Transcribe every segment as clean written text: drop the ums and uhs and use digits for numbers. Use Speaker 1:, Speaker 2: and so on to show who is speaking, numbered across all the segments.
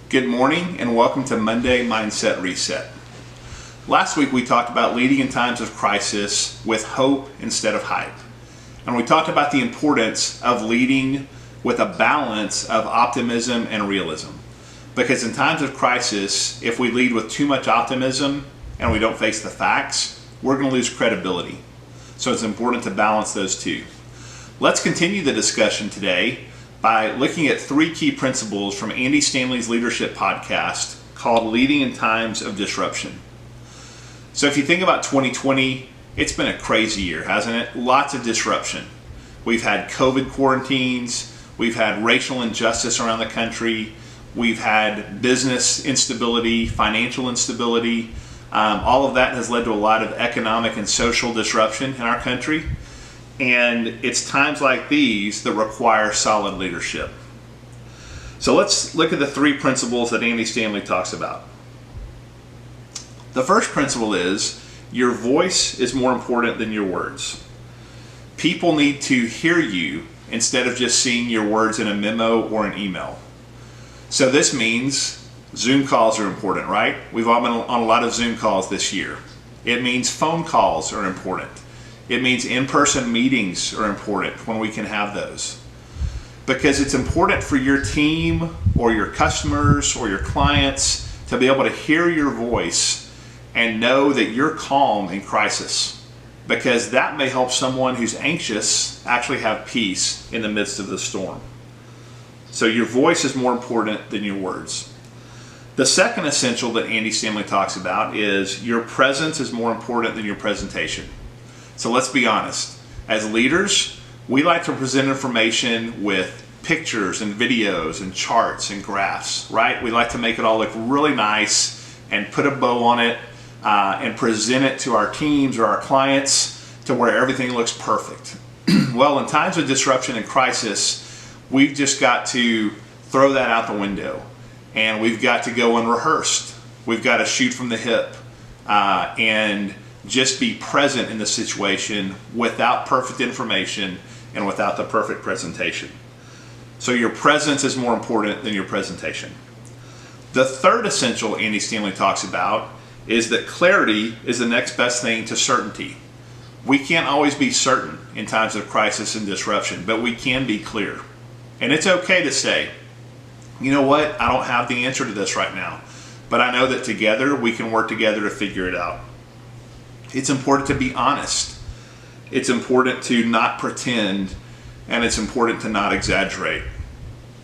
Speaker 1: Good morning and welcome to Monday Mindset Reset. Last week we talked about leading in times of crisis with hope instead of hype. And we talked about the importance of leading with a balance of optimism and realism. Because in times of crisis, if we lead with too much optimism and we don't face the facts, we're going to lose credibility. So it's important to balance those two. Let's continue the discussion today by looking at three key principles from Andy Stanley's leadership podcast called Leading in Times of Disruption. So if you think about 2020, it's been a crazy year, hasn't it? Lots of disruption. We've had COVID quarantines, we've had racial injustice around the country, we've had business instability, financial instability. All of that has led to a lot of economic and social disruption in our country. And it's times like these that require solid leadership. So let's look at the three principles that Andy Stanley talks about. The first principle is your voice is more important than your words. People need to hear you instead of just seeing your words in a memo or an email. So this means Zoom calls are important, right? We've all been on a lot of Zoom calls this year. It means phone calls are important. It means in-person meetings are important when we can have those. Because it's important for your team or your customers or your clients to be able to hear your voice and know that you're calm in crisis. Because that may help someone who's anxious actually have peace in the midst of the storm. So your voice is more important than your words. The second essential that Andy Stanley talks about is your presence is more important than your presentation. So let's be honest. As leaders, we like to present information with pictures and videos and charts and graphs, right? We like to make it all look really nice and put a bow on it and present it to our teams or our clients to where everything looks perfect. Well, in times of disruption and crisis, we've just got to throw that out the window and we've got to go unrehearsed. We've got to shoot from the hip and just be present in the situation without perfect information and without the perfect presentation. So your presence is more important than your presentation. The third essential Andy Stanley talks about is that clarity is the next best thing to certainty. We can't always be certain in times of crisis and disruption, but we can be clear. And it's okay to say, you know what, I don't have the answer to this right now, but I know that together we can work together to figure it out. It's important to be honest. It's important to not pretend, and it's important to not exaggerate.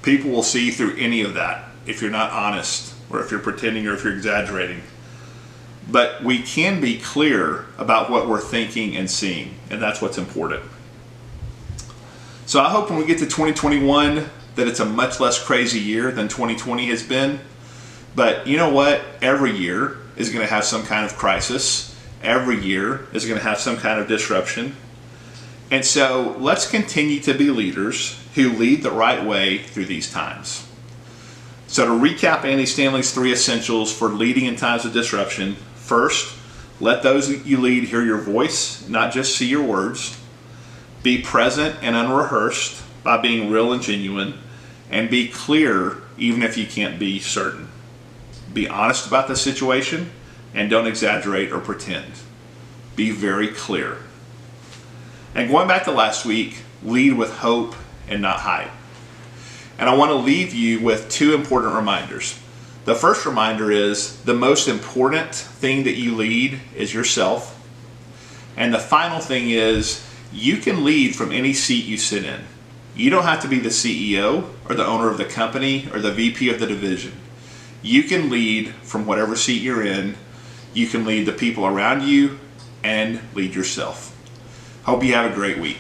Speaker 1: People will see through any of that if you're not honest, or if you're pretending, or if you're exaggerating. But we can be clear about what we're thinking and seeing, and that's what's important. So I hope when we get to 2021 that it's a much less crazy year than 2020 has been. But you know what? Every year is going to have some kind of crisis. Every year is going to have some kind of disruption. And so let's continue to be leaders who lead the right way through these times. So to recap Andy Stanley's three essentials for leading in times of disruption. First, let those you lead hear your voice, not just see your words. Be present and unrehearsed by being real and genuine. And be clear even if you can't be certain. Be honest about the situation. And don't exaggerate or pretend. Be very clear. And going back to last week, lead with hope and not hype. And I want to leave you with two important reminders. The first reminder is the most important thing that you lead is yourself. And the final thing is you can lead from any seat you sit in. You don't have to be the CEO or the owner of the company or the VP of the division. You can lead from whatever seat you're in. You can lead the people around you and lead yourself. Hope you have a great week.